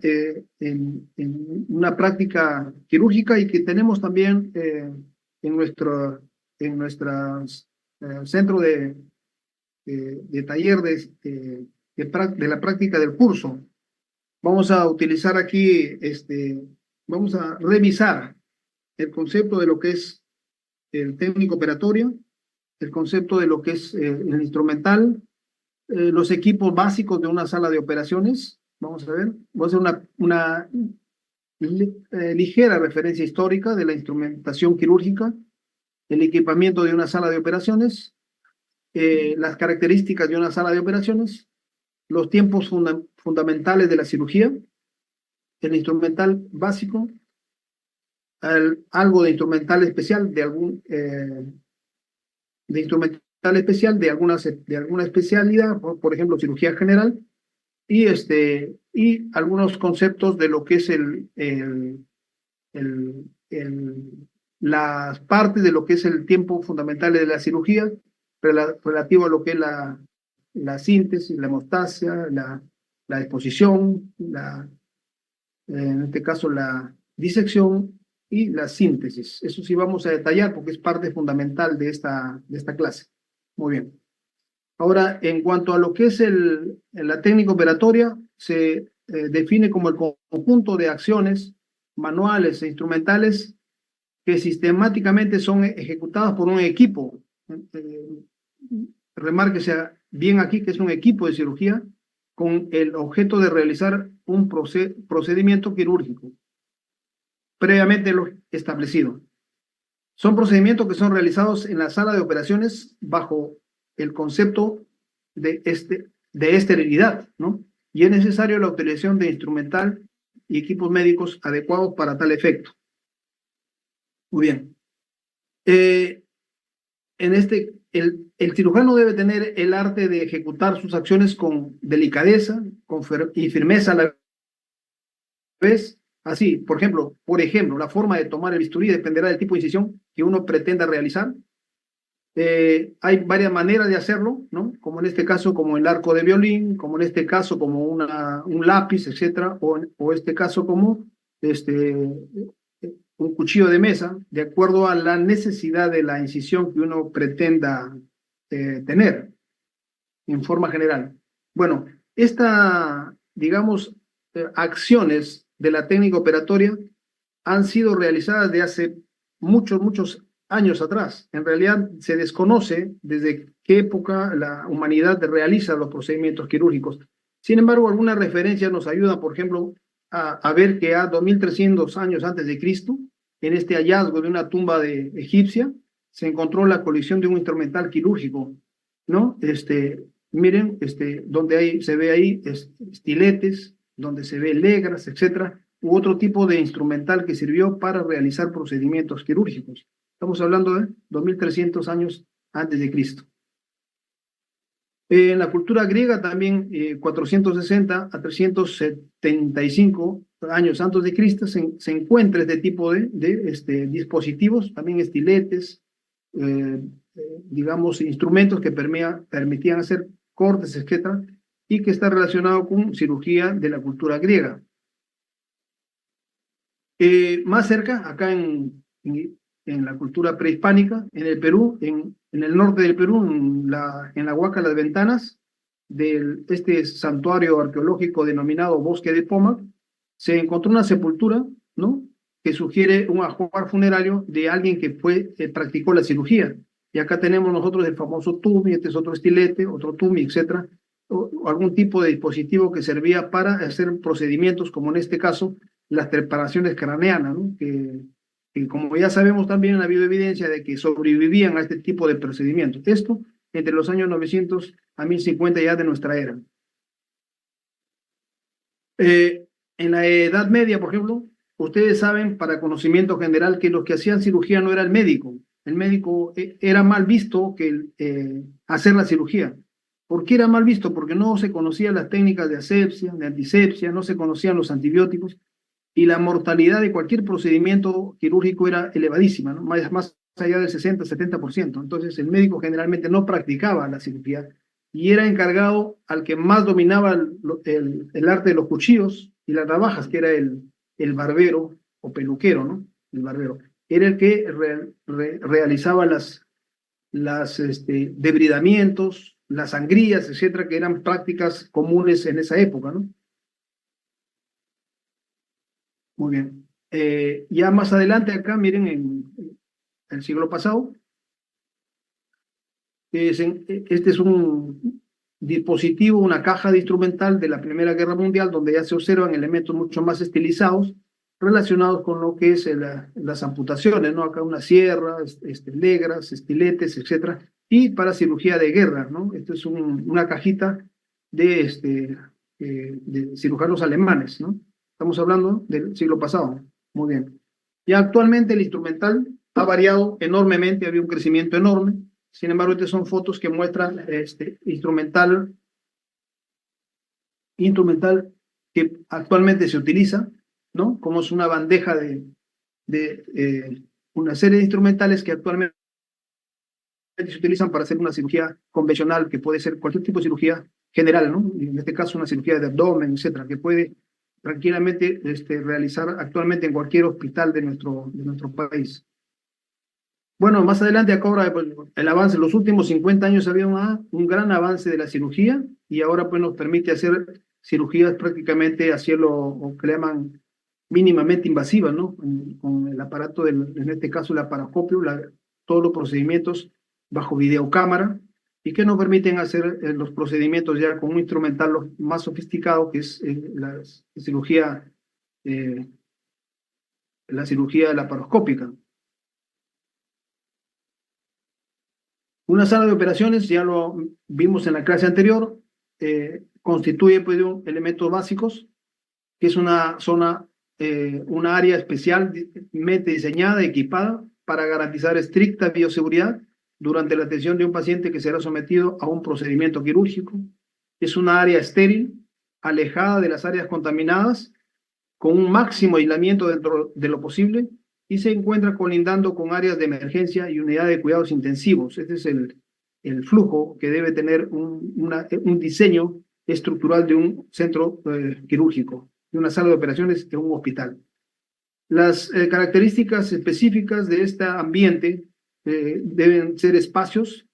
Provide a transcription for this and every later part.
en una práctica quirúrgica y que tenemos también en nuestras centro de taller de la práctica del curso. Vamos a utilizar aquí, vamos a revisar el concepto de lo que es el técnico operatorio, el concepto de lo que es el instrumental, los equipos básicos de una sala de operaciones. Vamos a ver, voy a hacer una ligera referencia histórica de la instrumentación quirúrgica, el equipamiento de una sala de operaciones, las características de una sala de operaciones, los tiempos fundamentales de la cirugía, el instrumental básico, algo de instrumental especial de alguna especialidad, por ejemplo, cirugía general, y algunos conceptos de lo que es las partes de lo que es el tiempo fundamental de la cirugía, relativo a lo que es la síntesis, la hemostasia, la exposición, en este caso la disección y la síntesis. Eso sí vamos a detallar porque es parte fundamental de esta clase. Muy bien. Ahora, en cuanto a lo que es la técnica operatoria, se define como el conjunto de acciones manuales e instrumentales que sistemáticamente son ejecutadas por un equipo. Remárquese bien aquí que es un equipo de cirugía con el objeto de realizar un procedimiento quirúrgico previamente lo establecido. Son procedimientos que son realizados en la sala de operaciones bajo el concepto de esterilidad, ¿no? Y es necesario la utilización de instrumental y equipos médicos adecuados para tal efecto. Muy bien. El cirujano debe tener el arte de ejecutar sus acciones con delicadeza y firmeza a la vez. Así, por ejemplo, la forma de tomar el bisturí dependerá del tipo de incisión que uno pretenda realizar. Hay varias maneras de hacerlo, ¿no? Como en este caso, como el arco de violín, como en este caso, como un lápiz, etcétera, o este caso como un cuchillo de mesa, de acuerdo a la necesidad de la incisión que uno pretenda tener en forma general. Bueno, digamos, acciones de la técnica operatoria han sido realizadas de hace muchos años atrás. En realidad se desconoce desde qué época la humanidad realiza los procedimientos quirúrgicos. Sin embargo, algunas referencias nos ayudan, por ejemplo, a ver que a 2300 años antes de Cristo, en este hallazgo de una tumba egipcia, se encontró la colisión de un instrumental quirúrgico, ¿no? Miren, se ve ahí estiletes, donde se ve legras, etcétera, u otro tipo de instrumental que sirvió para realizar procedimientos quirúrgicos. Estamos hablando de 2300 años antes de Cristo. En la cultura griega también, 460 a 375 años antes de Cristo, se encuentra este tipo de dispositivos, también estiletes, digamos, instrumentos que permitían hacer cortes, etcétera, y que está relacionado con cirugía de la cultura griega. Más cerca, acá en la cultura prehispánica, en el Perú, en el norte del Perú, en la Huaca Las Ventanas, de este santuario arqueológico denominado Bosque de Pomac, se encontró una sepultura, ¿no?, que sugiere un ajuar funerario de alguien que practicó la cirugía. Y acá tenemos nosotros el famoso tumi, este es otro estilete, otro tumi, etcétera, o algún tipo de dispositivo que servía para hacer procedimientos, como en este caso, las preparaciones craneanas, ¿no?, que como ya sabemos también ha habido evidencia de que sobrevivían a este tipo de procedimientos. Esto entre los años 900 a 1050 ya de nuestra era. En la Edad Media, por ejemplo, ustedes saben, para conocimiento general, que los que hacían cirugía no era el médico. El médico era mal visto que hacer la cirugía. ¿Por qué era mal visto? Porque no se conocían las técnicas de asepsia, de antisepsia, no se conocían los antibióticos, y la mortalidad de cualquier procedimiento quirúrgico era elevadísima, ¿no?, más allá del 60-70%. Entonces el médico generalmente no practicaba la cirugía y era encargado al que más dominaba el arte de los cuchillos y las navajas, que era el barbero o peluquero, ¿no? El barbero. Era el que realizaba debridamientos, las sangrías, etcétera, que eran prácticas comunes en esa época, ¿no? Muy bien. Ya más adelante acá, miren, en el siglo pasado, este es un dispositivo, una caja de instrumental de la Primera Guerra Mundial, donde ya se observan elementos mucho más estilizados relacionados con lo que es las amputaciones, ¿no? Acá una sierra, legras, estiletes, etcétera, y para cirugía de guerra, ¿no? Esto es una cajita de cirujanos alemanes, ¿no? Estamos hablando del siglo pasado. Muy bien. Ya actualmente el instrumental ha variado enormemente, había un crecimiento enorme. Sin embargo, estas son fotos que muestran instrumental que actualmente se utiliza, ¿no? Como es una bandeja de una serie de instrumentales que actualmente se utilizan para hacer una cirugía convencional, que puede ser cualquier tipo de cirugía general, ¿no? En este caso, una cirugía de abdomen, etcétera, que puede tranquilamente realizar actualmente en cualquier hospital de nuestro país. Bueno, más adelante, acá ahora pues, el avance, en los últimos 50 años había un gran avance de la cirugía y ahora pues nos permite hacer cirugías prácticamente a cielo, o que le llaman mínimamente invasivas, ¿no? Con el aparato, en este caso el laparoscopio, todos los procedimientos bajo videocámara y que nos permiten hacer los procedimientos ya con un instrumental más sofisticado, que es eh, la cirugía laparoscópica. Una sala de operaciones, ya lo vimos en la clase anterior, constituye pues, elementos básicos, que es una área especialmente diseñada, equipada para garantizar estricta bioseguridad durante la atención de un paciente que será sometido a un procedimiento quirúrgico. Es una área estéril, alejada de las áreas contaminadas, con un máximo aislamiento dentro de lo posible, y se encuentra colindando con áreas de emergencia y unidades de cuidados intensivos. Este es el flujo que debe tener un diseño estructural de un centro quirúrgico, de una sala de operaciones de un hospital. Las características específicas de este ambiente deben ser espacios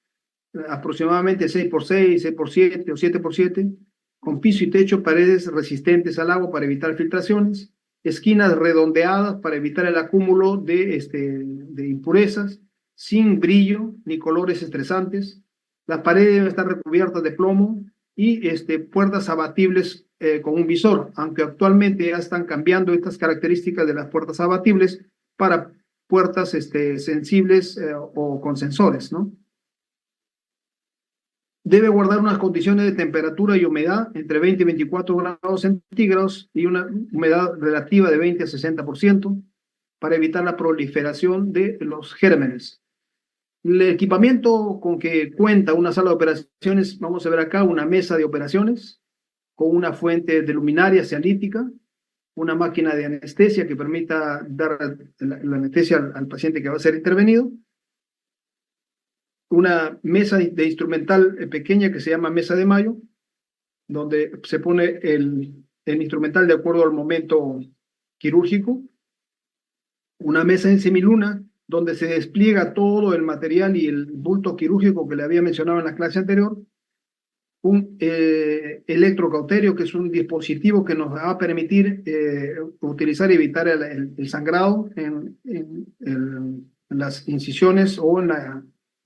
aproximadamente 6x6, 6x7 o 7x7, con piso y techo, paredes resistentes al agua para evitar filtraciones, esquinas redondeadas para evitar el acúmulo de impurezas, sin brillo ni colores estresantes. Las paredes deben estar recubiertas de plomo y puertas abatibles con un visor, aunque actualmente ya están cambiando estas características de las puertas abatibles para puertas sensibles o con sensores, ¿no? Debe guardar unas condiciones de temperatura y humedad entre 20 y 24 grados centígrados y una humedad relativa de 20 a 60% para evitar la proliferación de los gérmenes. El equipamiento con que cuenta una sala de operaciones, vamos a ver acá una mesa de operaciones con una fuente de luminaria cialítica, una máquina de anestesia que permita dar la anestesia al paciente que va a ser intervenido, una mesa de instrumental pequeña que se llama mesa de Mayo, donde se pone el instrumental de acuerdo al momento quirúrgico, una mesa en semiluna donde se despliega todo el material y el bulto quirúrgico que le había mencionado en la clase anterior, un electrocauterio, que es un dispositivo que nos va a permitir utilizar y evitar el sangrado en las incisiones o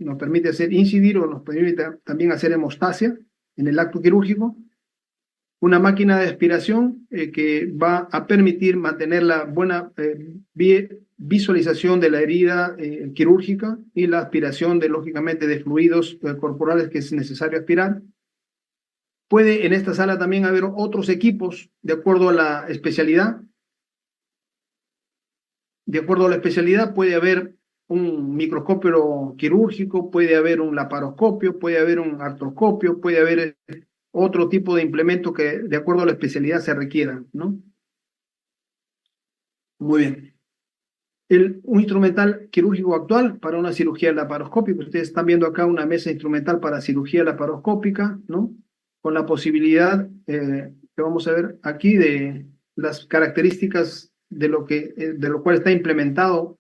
nos permite hacer incidir o nos permite también hacer hemostasia en el acto quirúrgico. Una máquina de aspiración que va a permitir mantener la buena visualización de la herida quirúrgica y la aspiración lógicamente, de fluidos corporales que es necesario aspirar. Puede en esta sala también haber otros equipos de acuerdo a la especialidad. De acuerdo a la especialidad puede haber un microscopio quirúrgico, puede haber un laparoscopio, puede haber un artroscopio, puede haber otro tipo de implemento que de acuerdo a la especialidad se requiera, ¿no? Muy bien. Un instrumental quirúrgico actual para una cirugía laparoscópica. Ustedes están viendo acá una mesa instrumental para cirugía laparoscópica, ¿no? Con la posibilidad que vamos a ver aquí de las características de lo cual está implementado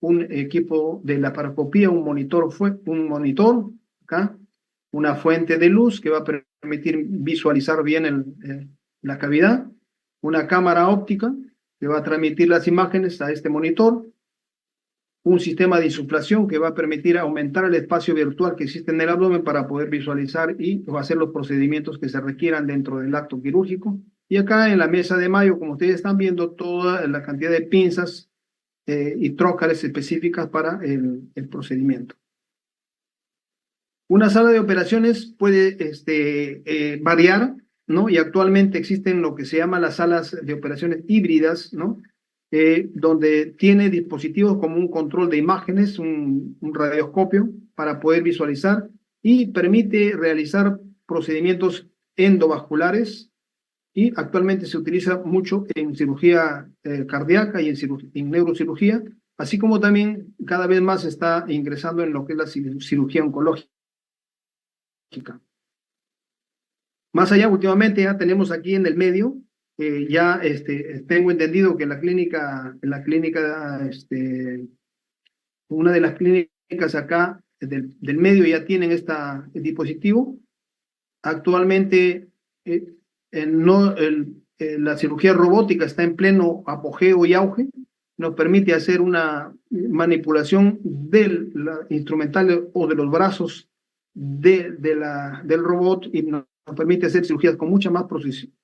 un equipo de laparoscopía, un monitor, acá, una fuente de luz que va a permitir visualizar bien la cavidad, una cámara óptica que va a transmitir las imágenes a este monitor, un sistema de insuflación que va a permitir aumentar el espacio virtual que existe en el abdomen para poder visualizar y hacer los procedimientos que se requieran dentro del acto quirúrgico. Y acá en la mesa de Mayo, como ustedes están viendo, toda la cantidad de pinzas y trócares específicas para el procedimiento. Una sala de operaciones puede variar, ¿no? Y actualmente existen lo que se llama las salas de operaciones híbridas, ¿no? Donde tiene dispositivos como un control de imágenes, un radioscopio para poder visualizar y permite realizar procedimientos endovasculares y actualmente se utiliza mucho en cirugía cardíaca y en neurocirugía, así como también cada vez más está ingresando en lo que es la cirugía oncológica. Más allá, últimamente ya tenemos aquí en el medio, ya tengo entendido que una de las clínicas acá del medio ya tienen este dispositivo. Actualmente la cirugía robótica está en pleno apogeo y auge, nos permite hacer una manipulación del instrumental o de los brazos del robot y nos permite hacer cirugías con mucha más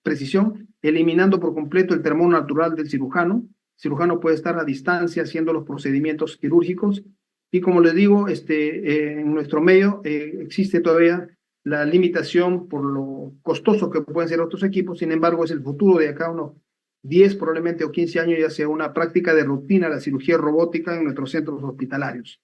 precisión, eliminando por completo el termón natural del cirujano. El cirujano puede estar a distancia haciendo los procedimientos quirúrgicos y como les digo, en nuestro medio existe todavía la limitación por lo costoso que pueden ser otros equipos, sin embargo es el futuro de acá unos 10 probablemente o 15 años ya sea una práctica de rutina la cirugía robótica en nuestros centros hospitalarios.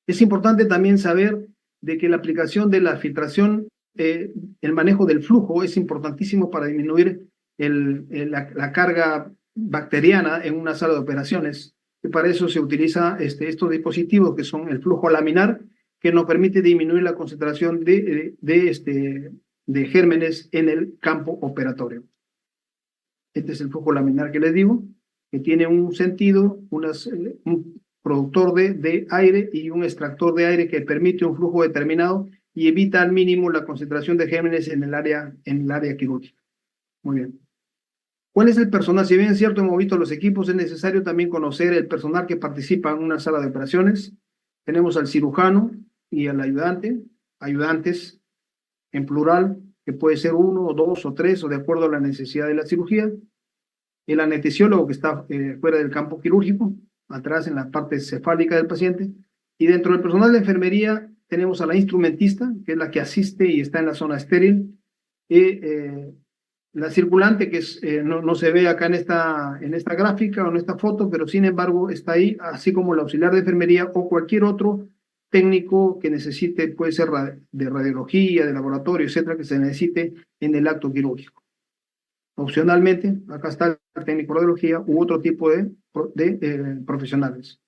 Es importante también saber de que la aplicación de la filtración, el manejo del flujo es importantísimo para disminuir la carga bacteriana en una sala de operaciones. Y para eso se utiliza estos dispositivos que son el flujo laminar, que nos permite disminuir la concentración de gérmenes en el campo operatorio. Este es el flujo laminar que les digo, que tiene un sentido, un productor de aire y un extractor de aire que permite un flujo determinado y evita al mínimo la concentración de gérmenes en el área quirúrgica. Muy bien. ¿Cuál es el personal? Si bien es cierto, hemos visto los equipos, es necesario también conocer el personal que participa en una sala de operaciones. Tenemos al cirujano y al ayudante, ayudantes en plural, que puede ser uno o dos o tres, o de acuerdo a la necesidad de la cirugía. El anestesiólogo que está fuera del campo quirúrgico, atrás en la parte cefálica del paciente. Y dentro del personal de enfermería tenemos a la instrumentista, que es la que asiste y está en la zona estéril. La circulante, que no se ve acá en esta gráfica o en esta foto, pero sin embargo está ahí, así como el auxiliar de enfermería o cualquier otro técnico que necesite, puede ser de radiología, de laboratorio, etcétera, que se necesite en el acto quirúrgico. Opcionalmente, acá está el técnico de radiología u otro tipo de profesionales.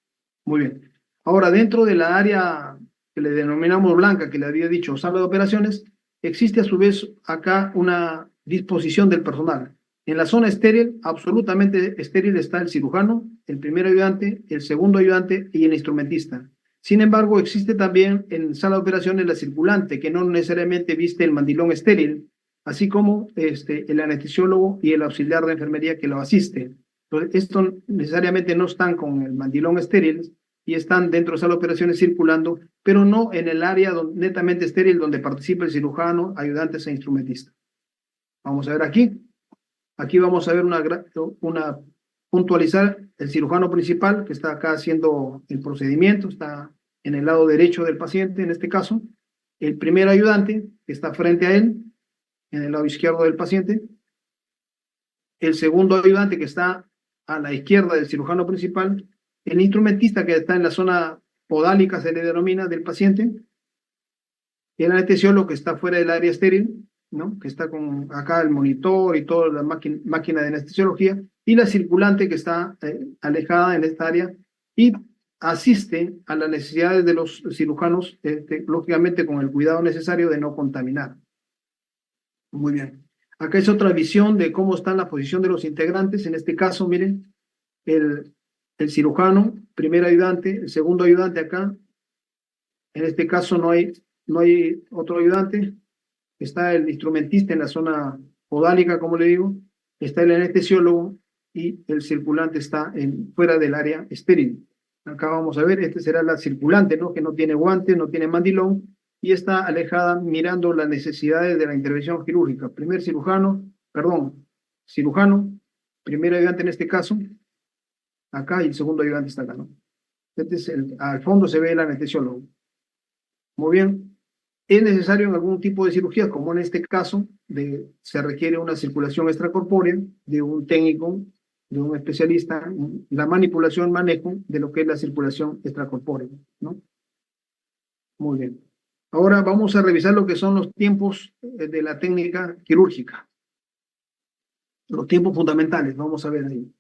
Muy bien. Ahora, dentro de la área que le denominamos blanca, que le había dicho sala de operaciones, existe a su vez acá una disposición del personal. En la zona estéril, absolutamente estéril, está el cirujano, el primer ayudante, el segundo ayudante y el instrumentista. Sin embargo, existe también en sala de operaciones la circulante, que no necesariamente viste el mandilón estéril, así como el anestesiólogo y el auxiliar de enfermería que lo asiste. Entonces, estos necesariamente no están con el mandilón estéril y están dentro de sala de operaciones circulando, pero no en el área netamente estéril donde participa el cirujano, ayudantes e instrumentista. Vamos a ver aquí. Aquí vamos a ver puntualizar el cirujano principal que está acá haciendo el procedimiento, está en el lado derecho del paciente en este caso. El primer ayudante que está frente a él, en el lado izquierdo del paciente. El segundo ayudante que está a la izquierda del cirujano principal. El instrumentista que está en la zona podálica, se le denomina, del paciente. El anestesiólogo que está fuera del área estéril, ¿no? Que está con acá el monitor y toda la máquina de anestesiología, y la circulante que está alejada en esta área y asiste a las necesidades de los cirujanos, lógicamente con el cuidado necesario de no contaminar. Muy bien. Acá es otra visión de cómo está la posición de los integrantes. En este caso, miren, el cirujano, primer ayudante, el segundo ayudante acá. En este caso no hay otro ayudante. Está el instrumentista en la zona podálica, como le digo. Está el anestesiólogo y el circulante está fuera del área estéril. Acá vamos a ver, este será la circulante, ¿no? Que no tiene guantes, no tiene mandilón y está alejada mirando las necesidades de la intervención quirúrgica. Cirujano, primer ayudante en este caso, acá y el segundo ayudante está acá, ¿no? Al fondo se ve el anestesiólogo. Muy bien. Es necesario en algún tipo de cirugía, como en este caso, se requiere una circulación extracorpórea de un técnico, de un especialista, la manipulación, manejo de lo que es la circulación extracorpórea, ¿no? Muy bien. Ahora vamos a revisar lo que son los tiempos de la técnica quirúrgica. Los tiempos fundamentales, vamos a ver ahí.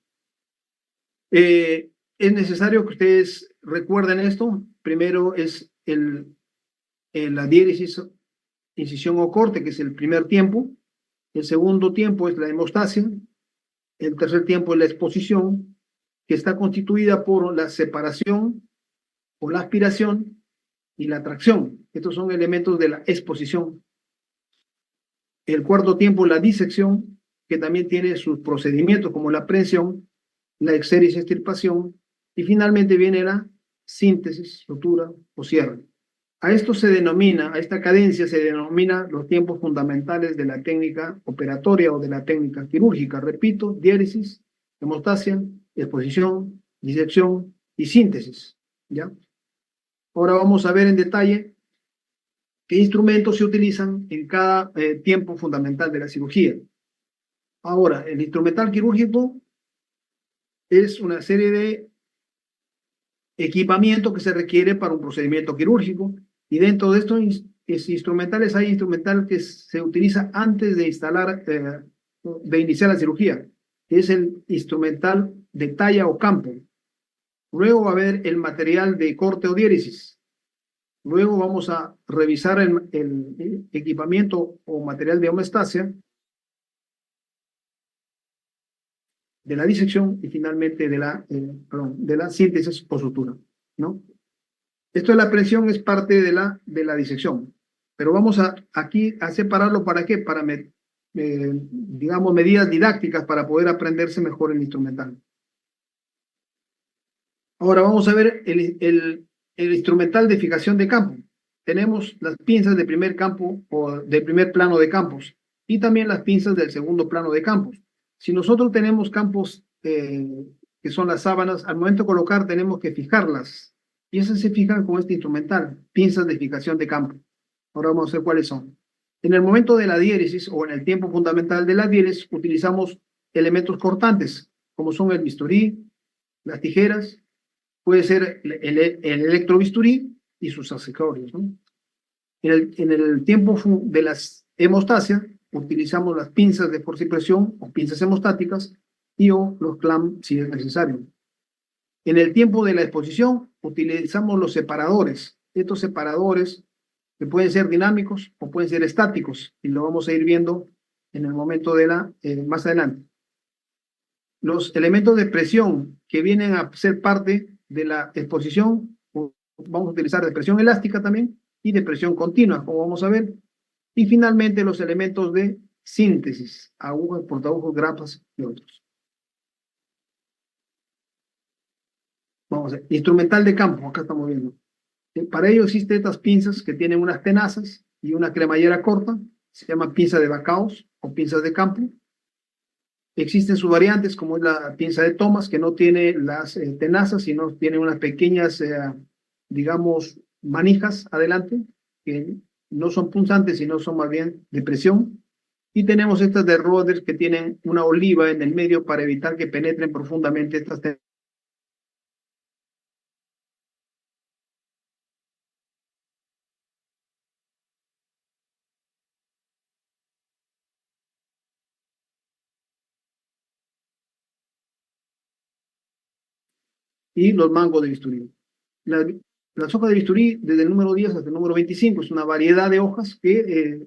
Es necesario que ustedes recuerden esto. Primero es la diéresis, incisión o corte, que es el primer tiempo. El segundo tiempo es la hemostasia. El tercer tiempo es la exposición, que está constituida por la separación o la aspiración y la tracción. Estos son elementos de la exposición. El cuarto tiempo, la disección, que también tiene sus procedimientos como la aprehensión, la exéresis, extirpación, y finalmente viene la síntesis, sutura o cierre. A esta cadencia se denomina los tiempos fundamentales de la técnica operatoria o de la técnica quirúrgica. Repito, diéresis, hemostasia, exposición, disección y síntesis. ¿Ya? Ahora vamos a ver en detalle qué instrumentos se utilizan en cada tiempo fundamental de la cirugía. Ahora, el instrumental quirúrgico es una serie de equipamiento que se requiere para un procedimiento quirúrgico y dentro de estos instrumentales hay instrumental que se utiliza antes de de iniciar la cirugía, que es el instrumental de talla o campo. Luego va a haber el material de corte o diéresis. Luego vamos a revisar el equipamiento o material de homeostasia, de la disección y finalmente de la síntesis o sutura, ¿no? Esto de la presión es parte de la disección, pero vamos aquí a separarlo ¿para qué? Digamos, medidas didácticas para poder aprenderse mejor el instrumental. Ahora vamos a ver el instrumental de fijación de campo. Tenemos las pinzas de primer campo o de primer plano de campos y también las pinzas del segundo plano de campos. Si nosotros tenemos campos que son las sábanas, al momento de colocar tenemos que fijarlas y esas se fijan con este instrumental, pinzas de fijación de campo. Ahora vamos a ver cuáles son. En el momento de la diéresis o en el tiempo fundamental de la diéresis utilizamos elementos cortantes como son el bisturí, las tijeras, puede ser el electrobisturí y sus accesorios, ¿no? En el tiempo de las hemostasia, utilizamos las pinzas de fuerza y presión o pinzas hemostáticas y o los clamps si es necesario. En el tiempo de la exposición, utilizamos los separadores. Estos separadores que pueden ser dinámicos o pueden ser estáticos y lo vamos a ir viendo en el momento más adelante. Los elementos de presión que vienen a ser parte de la exposición, vamos a utilizar de presión elástica también y de presión continua, como vamos a ver. Y finalmente los elementos de síntesis, agujas, portaagujas, grapas y otros. Vamos a ver, instrumental de campo, acá estamos viendo. Para ello existen estas pinzas que tienen unas tenazas y una cremallera corta, se llama pinza de Bacaus o pinzas de campo. Existen sus variantes, como es la pinza de Thomas, que no tiene las tenazas, sino tiene unas pequeñas, digamos, manijas adelante, que no son punzantes, sino son más bien de presión. Y tenemos estas de Rhodes que tienen una oliva en el medio para evitar que penetren profundamente estas tenazas. Y los mangos de bisturí. Las hojas de bisturí, desde el número 10 hasta el número 25, es una variedad de hojas que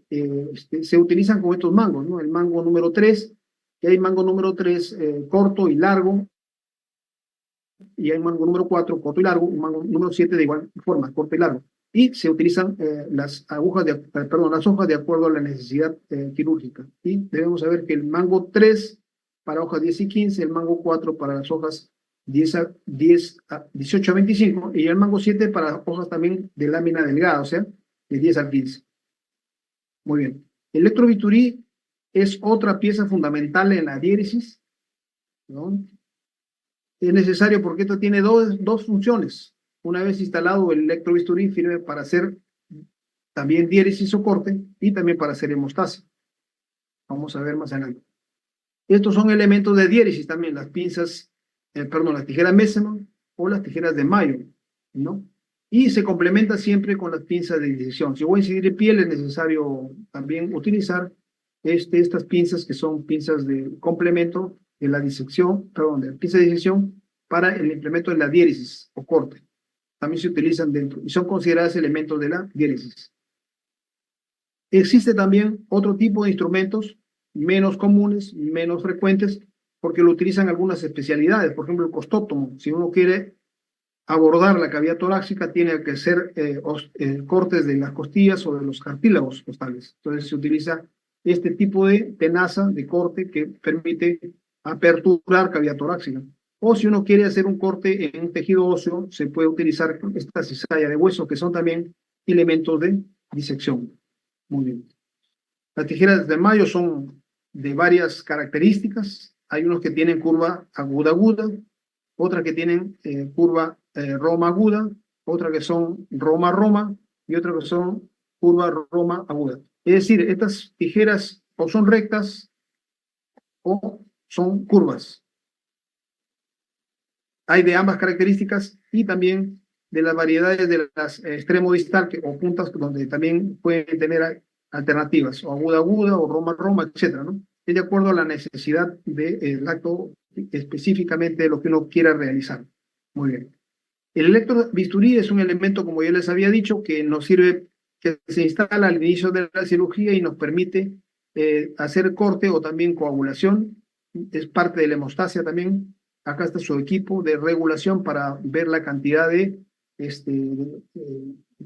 se utilizan con estos mangos, ¿no? El mango número 3, y hay mango número 3 corto y largo, y hay mango número 4 corto y largo, un mango número 7 de igual forma, corto y largo. Y se utilizan las hojas de acuerdo a la necesidad quirúrgica. Y debemos saber que el mango 3 para hojas 10 y 15, el mango 4 para las hojas 18 a 25, y el mango 7 para hojas también de lámina delgada, o sea, de 10 a 15. Muy bien. El electrobisturí es otra pieza fundamental en la diéresis, ¿no? Es necesario porque esto tiene dos funciones. Una vez instalado el electrobisturí, sirve para hacer también diéresis o corte y también para hacer hemostasia. Vamos a ver más adelante. Estos son elementos de diéresis también, las pinzas, las tijeras Messermann o las tijeras de Mayo, ¿no? Y se complementa siempre con las pinzas de disección. Si voy a incidir en piel, es necesario también utilizar estas pinzas que son pinzas de complemento de la disección, de la pinza de disección para el implemento de la diéresis o corte. También se utilizan dentro y son consideradas elementos de la diéresis. Existe también otro tipo de instrumentos menos comunes, menos frecuentes, porque lo utilizan algunas especialidades. Por ejemplo, el costótomo. Si uno quiere abordar la cavidad torácica, tiene que hacer cortes de las costillas o de los cartílagos costales. Entonces se utiliza este tipo de tenaza de corte que permite aperturar cavidad torácica. O si uno quiere hacer un corte en un tejido óseo, se puede utilizar esta cizalla de hueso, que son también elementos de disección. Muy bien. Las tijeras de Mayo son de varias características. Hay unos que tienen curva aguda-aguda, otras que tienen curva Roma-aguda, otras que son Roma-Roma y otras que son curva Roma-aguda. Es decir, estas tijeras o son rectas o son curvas. Hay de ambas características y también de las variedades de las extremo distal o puntas donde también pueden tener alternativas, o aguda-aguda, o roma-roma, etcétera, ¿no? Es de acuerdo a la necesidad del acto específicamente de lo que uno quiera realizar. Muy bien. El electrobisturí es un elemento, como ya les había dicho, que nos sirve, que se instala al inicio de la cirugía y nos permite hacer corte o también coagulación. Es parte de la hemostasia también. Acá está su equipo de regulación para ver la cantidad de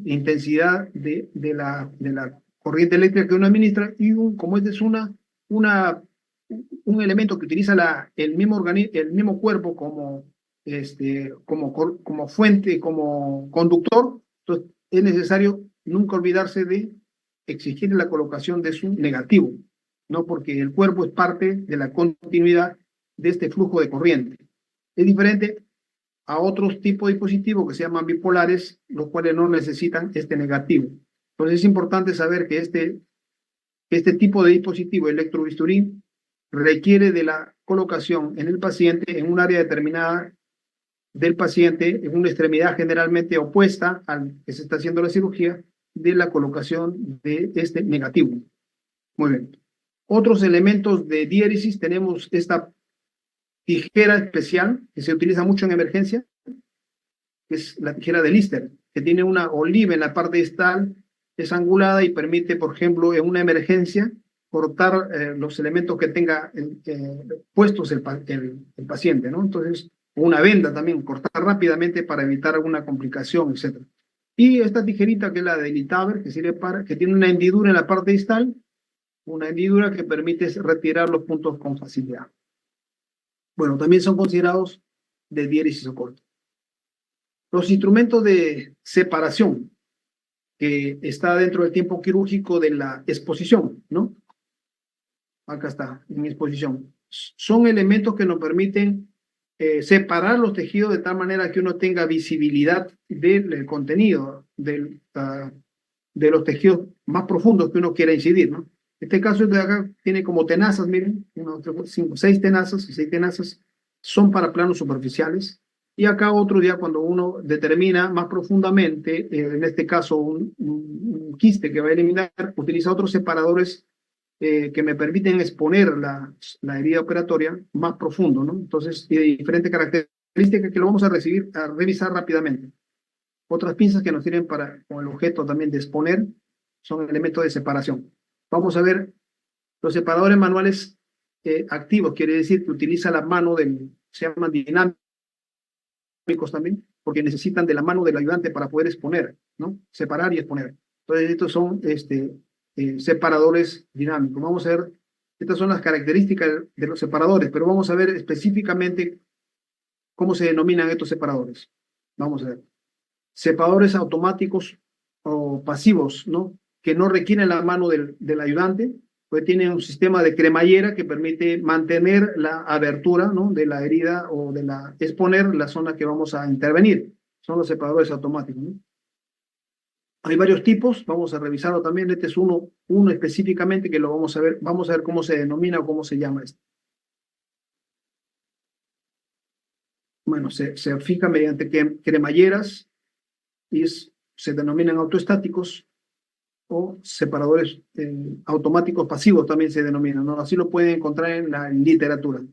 intensidad de la corriente eléctrica que uno administra, y como este es un elemento que utiliza el mismo cuerpo como fuente, como conductor, entonces es necesario nunca olvidarse de exigir la colocación de su negativo, ¿no? Porque el cuerpo es parte de la continuidad de este flujo de corriente. Es diferente a otros tipos de dispositivos que se llaman bipolares, los cuales no necesitan este negativo. Entonces es importante saber que este tipo de dispositivo electrobisturí requiere de la colocación en el paciente en un área determinada del paciente, en una extremidad generalmente opuesta al que se está haciendo la cirugía, de la colocación de este negativo. Muy bien. Otros elementos de diéresis, tenemos esta tijera especial que se utiliza mucho en emergencia, que es la tijera de Lister, que tiene una oliva en la parte distal, es angulada y permite, por ejemplo, en una emergencia, cortar los elementos que tenga puestos el paciente, ¿no? Entonces, una venda también, cortar rápidamente para evitar alguna complicación, etc. Y esta tijerita, que es la de Litaver, que tiene una hendidura en la parte distal, una hendidura que permite retirar los puntos con facilidad. Bueno, también son considerados de diéresis o corte. Los instrumentos de separación, que está dentro del tiempo quirúrgico de la exposición, ¿no? Acá está, en exposición. Son elementos que nos permiten separar los tejidos de tal manera que uno tenga visibilidad del contenido de los tejidos más profundos que uno quiera incidir, ¿no? Este caso de acá tiene como tenazas, miren, 1, 3, 4, 5, 6 tenazas, y 6 tenazas son para planos superficiales. Y acá otro día, cuando uno determina más profundamente, en este caso un quiste que va a eliminar, utiliza otros separadores que me permiten exponer la herida operatoria más profundo, ¿no? Entonces, de diferentes características que lo vamos a revisar rápidamente. Otras pinzas que nos sirven para, con el objeto también de exponer, son elementos de separación. Vamos a ver los separadores manuales activos, quiere decir que utiliza la mano se llaman dinámicos también, porque necesitan de la mano del ayudante para poder exponer, ¿no? Separar y exponer. Entonces, estos son separadores dinámicos. Vamos a ver, estas son las características de los separadores, pero vamos a ver específicamente cómo se denominan estos separadores. Vamos a ver. Separadores automáticos o pasivos, ¿no? Que no requieren la mano del ayudante, pues tienen un sistema de cremallera que permite mantener la abertura, ¿no? De la herida o exponer la zona que vamos a intervenir. Son los separadores automáticos, ¿no? Hay varios tipos, vamos a revisarlo también. Este es uno específicamente que lo vamos a ver cómo se denomina o cómo se llama esto. Bueno, se fija mediante cremalleras y se denominan autoestáticos o separadores automáticos pasivos también se denominan, ¿no? Así lo pueden encontrar en la literatura.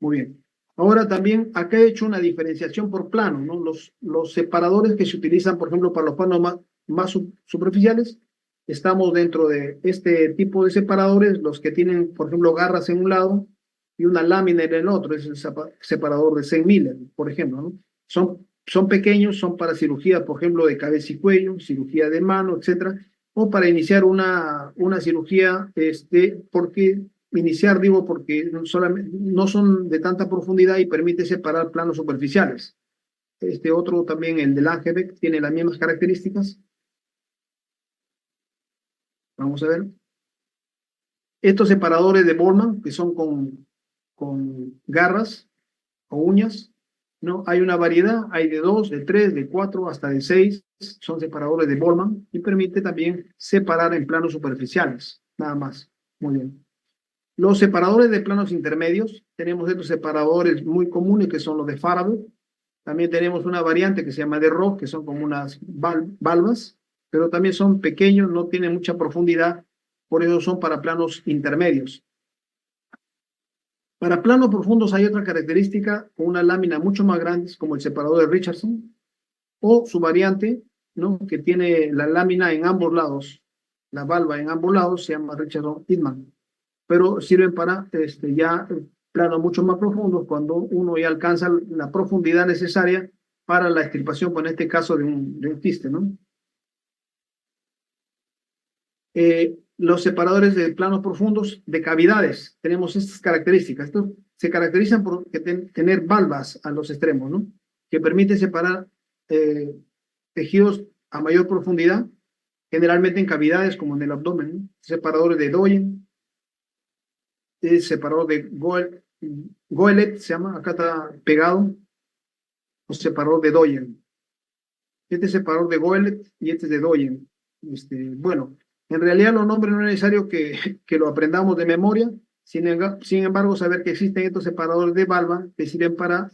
Muy bien. Ahora también acá he hecho una diferenciación por plano, ¿no? Los separadores que se utilizan, por ejemplo, para los planos más superficiales, estamos dentro de este tipo de separadores, los que tienen, por ejemplo, garras en un lado y una lámina en el otro, es el separador de 100 Miller, por ejemplo, ¿no? Son pequeños, son para cirugía, por ejemplo, de cabeza y cuello, cirugía de mano, etcétera, o para iniciar una cirugía, digo, porque no son de tanta profundidad y permite separar planos superficiales. Este otro también, el del Angebeck, tiene las mismas características. Vamos a ver. Estos separadores de Bolman, que son con garras o uñas, ¿no? Hay una variedad, hay de 2, de 3, de 4, hasta de 6, son separadores de Bolman y permite también separar en planos superficiales, nada más. Muy bien. Los separadores de planos intermedios, tenemos estos separadores muy comunes que son los de Faraday. También tenemos una variante que se llama de Rock, que son como unas valvas, pero también son pequeños, no tienen mucha profundidad, por eso son para planos intermedios. Para planos profundos hay otra característica con una lámina mucho más grande, como el separador de Richardson, o su variante, ¿no? Que tiene la lámina en ambos lados, la valva en ambos lados, se llama Richardson-Hitman, pero sirven para ya planos mucho más profundos cuando uno ya alcanza la profundidad necesaria para la extirpación, pues en este caso de un quiste, ¿no? Los separadores de planos profundos de cavidades, tenemos estas características. Estos se caracterizan por tener valvas a los extremos, ¿no? Que permiten separar tejidos a mayor profundidad, generalmente en cavidades como en el abdomen, ¿no? Separadores de Doyen, el separador de Goelet, se llama, acá está pegado, o separador de Doyen. Este es separador de Goelet y este es de Doyen. Bueno, en realidad los nombres no es necesario que lo aprendamos de memoria, sin embargo, saber que existen estos separadores de valva que sirven para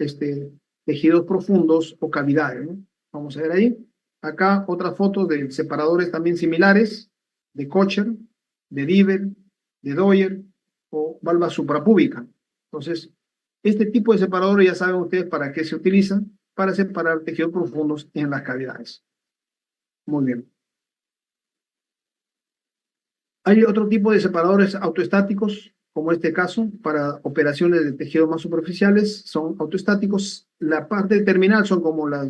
tejidos profundos o cavidades, ¿no? Vamos a ver ahí. Acá otra foto de separadores también similares, de Kocher, de Diver, de Doyer o valva suprapúbica. Entonces, este tipo de separadores ya saben ustedes para qué se utilizan, para separar tejidos profundos en las cavidades. Muy bien. Hay otro tipo de separadores autoestáticos, como este caso, para operaciones de tejidos más superficiales, son autoestáticos. La parte terminal son como los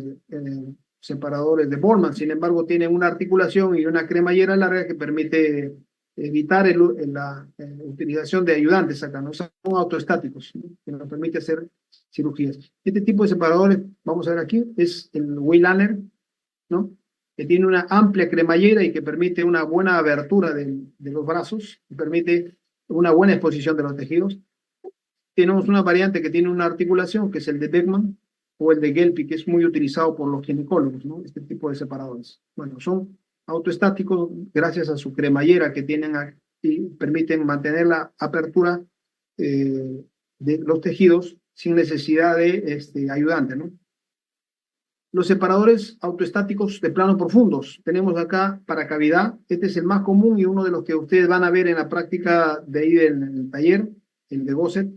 separadores de Bormann, sin embargo, tienen una articulación y una cremallera larga que permite evitar la utilización de ayudantes acá, ¿no? Son autoestáticos, ¿no? Que nos permite hacer cirugías. Este tipo de separadores, vamos a ver aquí, es el Weylander, ¿no? Que tiene una amplia cremallera y que permite una buena abertura de los brazos, y permite una buena exposición de los tejidos. Tenemos una variante que tiene una articulación, que es el de Beckman, o el de Gelpi, que es muy utilizado por los ginecólogos, ¿no? Este tipo de separadores. Bueno, son autoestáticos gracias a su cremallera que tienen y permiten mantener la apertura de los tejidos sin necesidad de ayudante, ¿no? Los separadores autoestáticos de planos profundos. Tenemos acá para cavidad. Este es el más común y uno de los que ustedes van a ver en la práctica de ahí en el taller, el de Gosset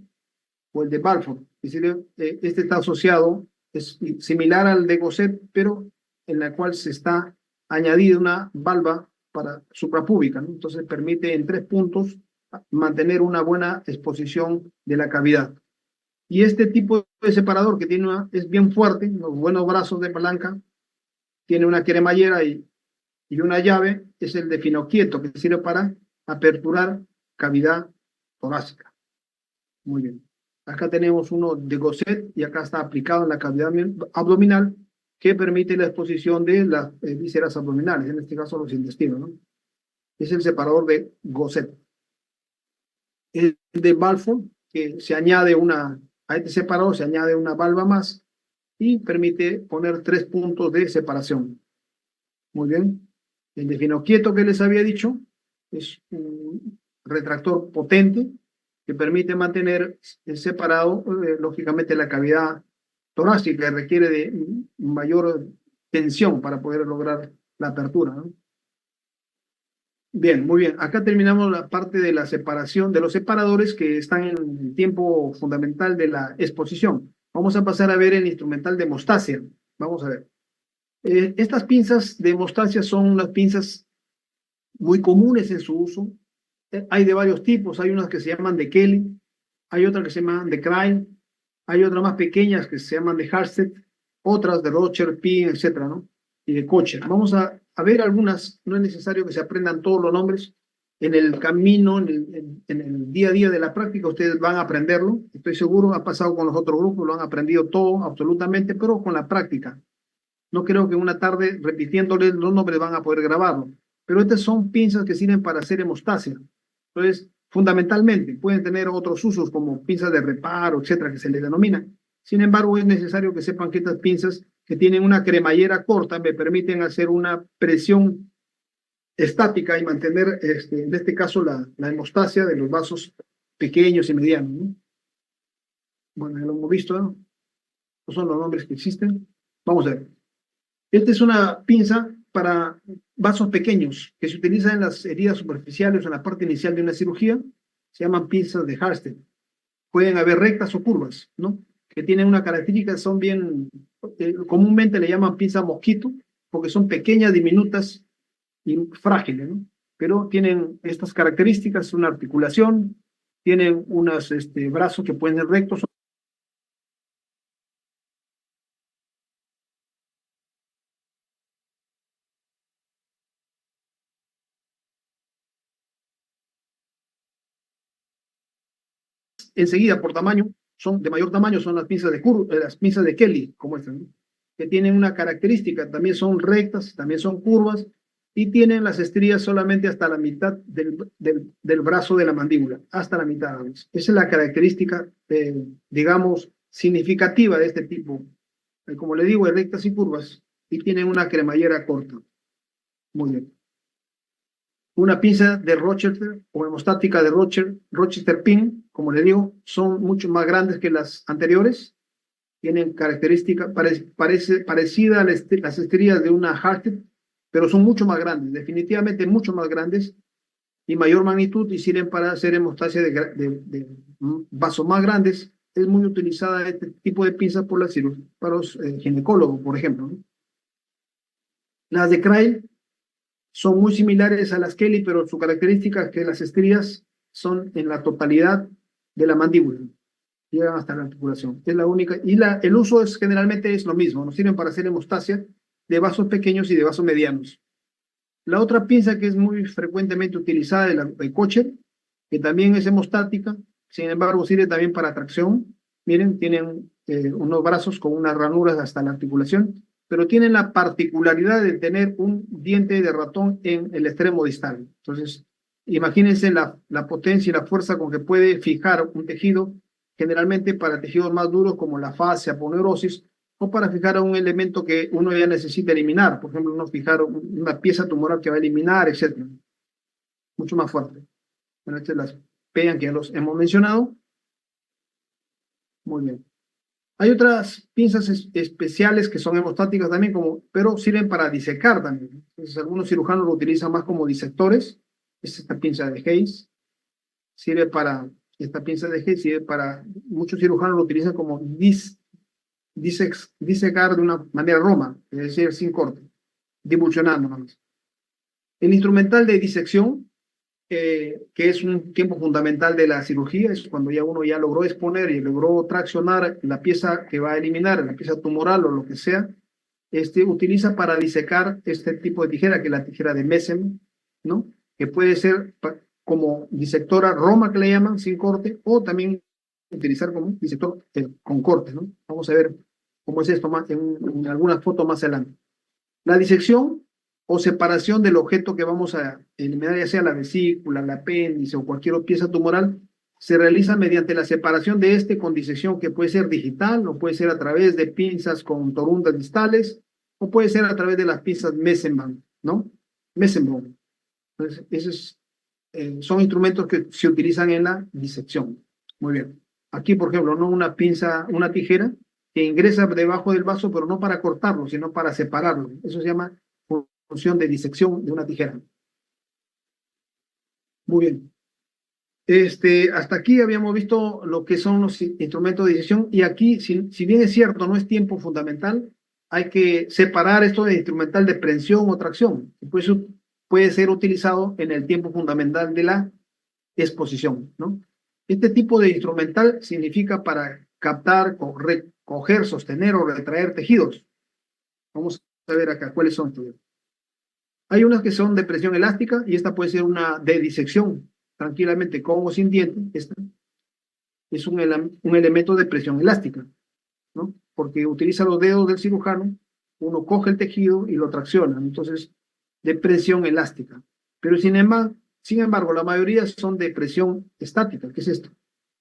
o el de Balfour. Es decir, este está asociado, es similar al de Gosset, pero en la cual se está añadida una valva para suprapúbica, ¿no? Entonces permite en 3 puntos mantener una buena exposición de la cavidad. Y este tipo de separador que tiene es bien fuerte, los buenos brazos de palanca, tiene una cremallera y una llave, es el de finoquieto, que sirve para aperturar cavidad torácica. Muy bien. Acá tenemos uno de Gosset y acá está aplicado en la cavidad abdominal que permite la exposición de las vísceras abdominales, en este caso los intestinos, ¿no? Es el separador de Gosset. El de Balfour, que se añade a este separador se añade una valva más y permite poner 3 puntos de separación. Muy bien. El de finoquieto que les había dicho es un retractor potente que permite mantener separado, lógicamente, la cavidad torácica, que requiere de mayor tensión para poder lograr la apertura, ¿no? Bien, muy bien. Acá terminamos la parte de la separación de los separadores que están en el tiempo fundamental de la exposición. Vamos a pasar a ver el instrumental de hemostasia. Vamos a ver. Estas pinzas de hemostasia son unas pinzas muy comunes en su uso. Hay de varios tipos. Hay unas que se llaman de Kelly, hay otras que se llaman de Krain, hay otras más pequeñas que se llaman de Harstedt, otras de Rocher, Pin, etcétera, ¿no? Y de Kocher. Vamos a ver algunas. No es necesario que se aprendan todos los nombres. En el camino, en el día a día de la práctica, ustedes van a aprenderlo. Estoy seguro, ha pasado con los otros grupos, lo han aprendido todo, absolutamente, pero con la práctica. No creo que una tarde repitiéndoles los nombres van a poder grabarlo. Pero estas son pinzas que sirven para hacer hemostasia. Entonces, fundamentalmente, pueden tener otros usos como pinzas de reparo, etcétera, que se les denomina. Sin embargo, es necesario que sepan que estas pinzas que tienen una cremallera corta me permiten hacer una presión estática y mantener, en este caso, la hemostasia de los vasos pequeños y medianos, ¿no? Bueno, ya lo hemos visto, ¿no? Estos son los nombres que existen. Vamos a ver. Esta es una pinza para vasos pequeños que se utiliza en las heridas superficiales o en la parte inicial de una cirugía. Se llaman pinzas de Harstedt. Pueden haber rectas o curvas, ¿no? Que tienen una característica, son bien, comúnmente le llaman pinza mosquito, porque son pequeñas, diminutas y frágiles, ¿no? Pero tienen estas características, una articulación, tienen unos brazos que pueden ser rectos. Enseguida, por tamaño, son de mayor tamaño, son las pinzas de Kelly, como estas, ¿no? Que tienen una característica, también son rectas, también son curvas, y tienen las estrías solamente hasta la mitad del brazo de la mandíbula, hasta la mitad. Esa es la característica, digamos, significativa de este tipo. Como le digo, rectas y curvas, y tienen una cremallera corta. Muy bien. Una pinza de Rochester o hemostática de Rochester Pin, como le digo, son mucho más grandes que las anteriores. Tienen características parecida a las estrías de una Harstedt, pero son mucho más grandes, definitivamente mucho más grandes y mayor magnitud y sirven para hacer hemostasia de vasos más grandes. Es muy utilizada este tipo de pinzas para los ginecólogos, por ejemplo, ¿no? Las de Craig son muy similares a las Kelly, pero su característica es que las estrías son en la totalidad de la mandíbula, llegan hasta la articulación. Es la única, y el uso generalmente es lo mismo, nos sirven para hacer hemostasia de vasos pequeños y de vasos medianos. La otra pinza que es muy frecuentemente utilizada es la de Kocher, que también es hemostática, sin embargo sirve también para tracción. Miren, tienen unos brazos con unas ranuras hasta la articulación, pero tienen la particularidad de tener un diente de ratón en el extremo distal. Entonces, imagínense la potencia y la fuerza con que puede fijar un tejido, generalmente para tejidos más duros como la fascia, aponeurosis, o para fijar un elemento que uno ya necesita eliminar, por ejemplo, uno fijar una pieza tumoral que va a eliminar, etc. Mucho más fuerte. Bueno, estas las pegan que ya los hemos mencionado. Muy bien. Hay otras pinzas especiales que son hemostáticas también, pero sirven para disecar también. Entonces, algunos cirujanos lo utilizan más como disectores. Es esta pinza de Hayes. Esta pinza de Hayes sirve para, muchos cirujanos lo utilizan como disecar de una manera roma, es decir, sin corte, divulsionando nada más. El instrumental de disección, que es un tiempo fundamental de la cirugía, es cuando ya uno ya logró exponer y logró traccionar la pieza que va a eliminar, la pieza tumoral o lo que sea, utiliza para disecar este tipo de tijera, que es la tijera de Mesen, ¿no? Que puede ser como disectora Roma, que le llaman, sin corte, o también utilizar como disector con corte, ¿no? Vamos a ver cómo es esto más en algunas fotos más adelante. La disección o separación del objeto que vamos a eliminar, ya sea la vesícula, el apéndice o cualquier pieza tumoral, se realiza mediante la separación de con disección que puede ser digital o puede ser a través de pinzas con torundas distales o puede ser a través de las pinzas Messenband, ¿no? Messenband. Entonces, esos son instrumentos que se utilizan en la disección. Muy bien. Aquí, por ejemplo, no una pinza, una tijera que ingresa debajo del vaso, pero no para cortarlo, sino para separarlo. Eso se llama función de disección de una tijera. Muy bien. Hasta aquí habíamos visto lo que son los instrumentos de disección y aquí, si bien es cierto, no es tiempo fundamental, hay que separar esto de instrumental de prensión o tracción. Pues puede ser utilizado en el tiempo fundamental de la exposición, ¿no? Este tipo de instrumental significa para captar, recoger, sostener o retraer tejidos. Vamos a ver acá cuáles son. Hay unas que son de presión elástica y esta puede ser una de disección, tranquilamente con o sin diente. Esta es un elemento de presión elástica, ¿no? Porque utiliza los dedos del cirujano, uno coge el tejido y lo tracciona, entonces de presión elástica. Pero sin embargo, la mayoría son de presión estática. ¿Qué es esto?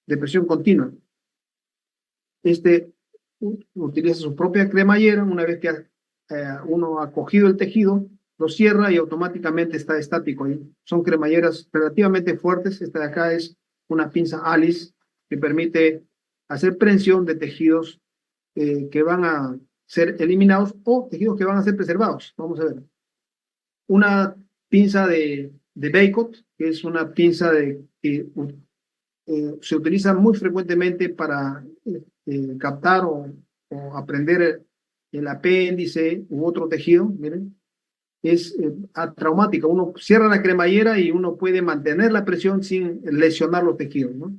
De presión continua. Utiliza su propia cremallera, una vez que uno ha cogido el tejido, lo cierra y automáticamente está estático ahí. Son cremalleras relativamente fuertes. Esta de acá es una pinza Alice que permite hacer prensión de tejidos que van a ser eliminados o tejidos que van a ser preservados. Vamos a ver. Una pinza de Bacot, que es una pinza que se utiliza muy frecuentemente para captar o aprender el apéndice u otro tejido, miren, es atraumática. Uno cierra la cremallera y uno puede mantener la presión sin lesionar los tejidos, ¿no?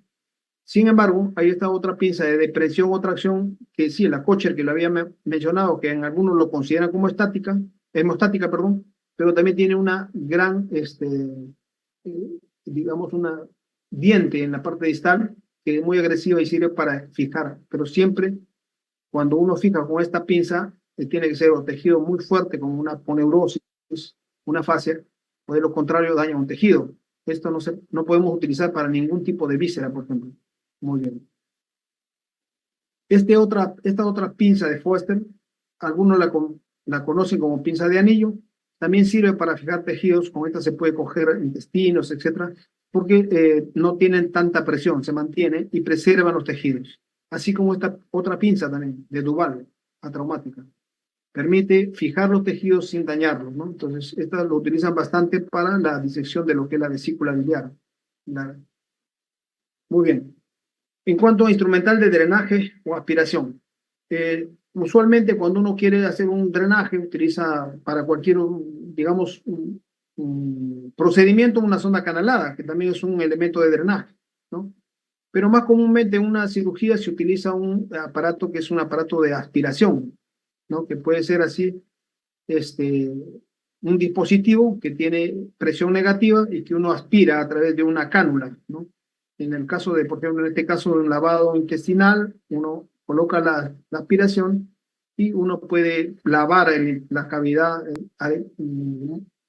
Sin embargo, hay esta otra pinza de depresión o tracción, que sí, la Kocher, que lo había mencionado, que en algunos lo consideran como estática, hemostática, perdón, pero también tiene una gran, digamos, una diente en la parte distal, que es muy agresiva y sirve para fijar, pero siempre cuando uno fija con esta pinza, tiene que ser un tejido muy fuerte, como una poneurosis, una fascia, o de lo contrario daña un tejido. Esto no podemos utilizar para ningún tipo de víscera, por ejemplo. Muy bien. Esta otra pinza de Foster, algunos la conocen como pinza de anillo, también sirve para fijar tejidos. Con esta se puede coger intestinos, etcétera, porque no tienen tanta presión, se mantiene y preservan los tejidos. Así como esta otra pinza también, de Duval, atraumática. Permite fijar los tejidos sin dañarlos, ¿no? Entonces, estas lo utilizan bastante para la disección de lo que es la vesícula biliar. Muy bien. En cuanto a instrumental de drenaje o aspiración, usualmente cuando uno quiere hacer un drenaje, utiliza para cualquier, digamos, un procedimiento una sonda canalada, que también es un elemento de drenaje, ¿no? Pero más comúnmente en una cirugía se utiliza un aparato que es un aparato de aspiración, ¿no? Que puede ser así, un dispositivo que tiene presión negativa y que uno aspira a través de una cánula, ¿no? En el caso de, por ejemplo, en este caso, un lavado intestinal, uno coloca la aspiración y uno puede lavar la cavidad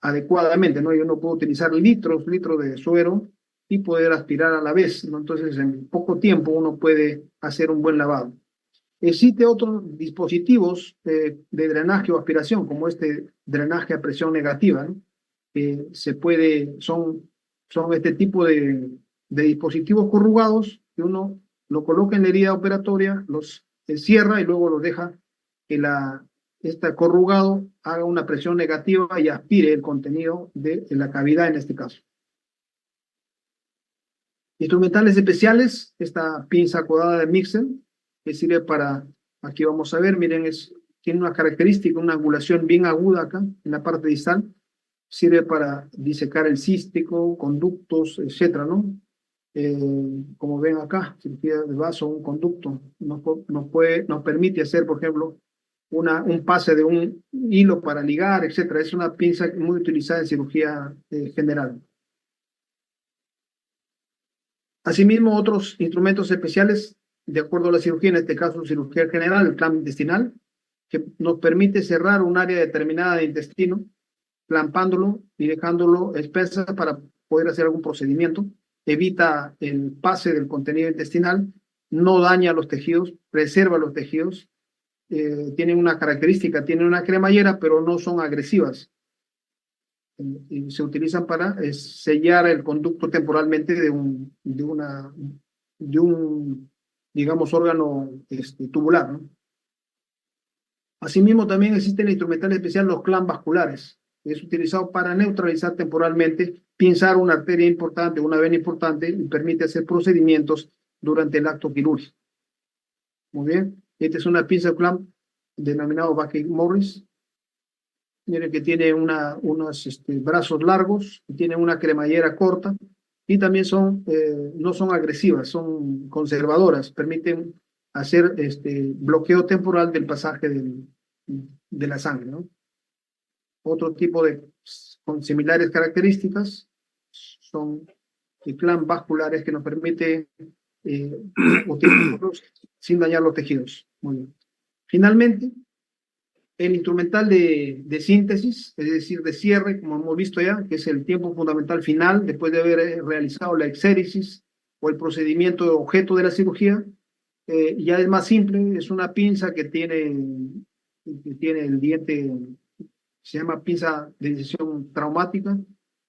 adecuadamente, ¿no? Y uno puede utilizar litros de suero y poder aspirar a la vez, ¿no? Entonces, en poco tiempo uno puede hacer un buen lavado. Existe otros dispositivos de drenaje o aspiración, como este drenaje a presión negativa, ¿no? Son este tipo de dispositivos corrugados que uno lo coloca en la herida operatoria, los cierra y luego los deja que este corrugado haga una presión negativa y aspire el contenido de la cavidad en este caso. Instrumentales especiales, esta pinza codada de Mixel, que sirve para Aquí vamos a ver, miren, tiene una característica, una angulación bien aguda acá, en la parte distal. Sirve para disecar el cístico, conductos, etcétera, ¿no? Como ven acá, cirugía de vaso, un conducto, nos permite hacer, por ejemplo, un pase de un hilo para ligar, etcétera. Es una pinza muy utilizada en cirugía general. Asimismo, otros instrumentos especiales, de acuerdo a la cirugía, en este caso cirugía general, el clamp intestinal, que nos permite cerrar un área determinada de intestino, clampándolo y dejándolo expensa para poder hacer algún procedimiento. Evita el pase del contenido intestinal, no daña los tejidos, preserva los tejidos. Tienen una característica, tienen una cremallera, pero no son agresivas. Y se utilizan para sellar el conducto temporalmente de un digamos, órgano tubular, ¿no? Asimismo, también existe el instrumental especial, los clamp vasculares. Es utilizado para neutralizar temporalmente, pinzar una arteria importante, una vena importante, y permite hacer procedimientos durante el acto quirúrgico. Muy bien. Esta es una pinza clamp denominado Baker-Morris. Miren que tiene unos brazos largos, tiene una cremallera corta y también no son agresivas, son conservadoras, permiten hacer bloqueo temporal del pasaje de la sangre, ¿no? Otro tipo con similares características son clamp vasculares que nos permite utilizarlos sin dañar los tejidos. Muy bien. Finalmente, el instrumental de síntesis, es decir, de cierre, como hemos visto ya, que es el tiempo fundamental final, después de haber realizado la exéresis o el procedimiento objeto de la cirugía, ya es más simple, es una pinza que tiene el diente, se llama pinza de incisión traumática,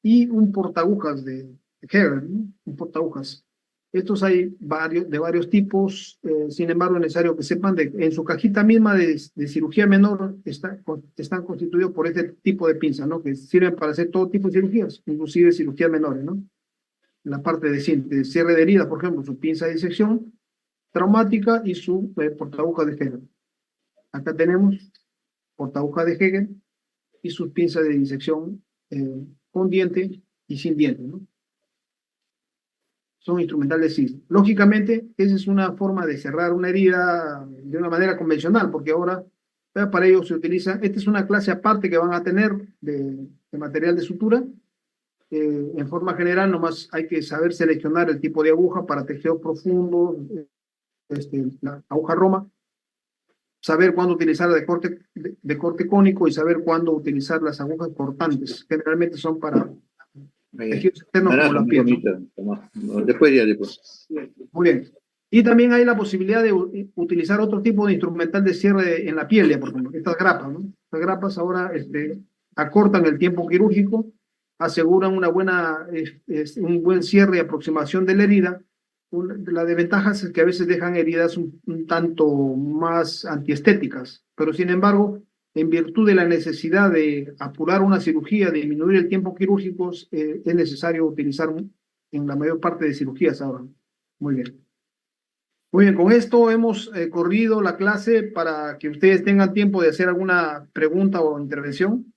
y un portaagujas de Heger, ¿no? Un portaagujas. Estos hay de varios tipos, sin embargo es necesario que sepan en su cajita misma de cirugía menor están constituidos por este tipo de pinzas, ¿no? Que sirven para hacer todo tipo de cirugías, inclusive cirugías menores, ¿no? La parte de cierre de heridas, por ejemplo, su pinza de disección traumática y su portaagujas de Heger. Acá tenemos portaagujas de Heger y sus pinzas de disección con diente y sin diente, ¿no? Son instrumentales CIS. Lógicamente, esa es una forma de cerrar una herida de una manera convencional, porque ahora para ello se utiliza, esta es una clase aparte que van a tener de material de sutura. En forma general, nomás hay que saber seleccionar el tipo de aguja para tejidos profundos, la aguja Roma, saber cuándo utilizar de corte cónico y saber cuándo utilizar las agujas cortantes. Generalmente son para tejidos externos como la piel, ¿no? Después ya, después. Muy bien. Y también hay la posibilidad de utilizar otro tipo de instrumental de cierre en la piel, por ejemplo, estas grapas, ¿no? Estas grapas ahora acortan el tiempo quirúrgico, aseguran un buen cierre y aproximación de la herida. La desventaja es que a veces dejan heridas un tanto más antiestéticas, pero sin embargo, en virtud de la necesidad de apurar una cirugía, de disminuir el tiempo quirúrgico, es necesario utilizar en la mayor parte de cirugías ahora. Muy bien. Muy bien, con esto hemos corrido la clase para que ustedes tengan tiempo de hacer alguna pregunta o intervención.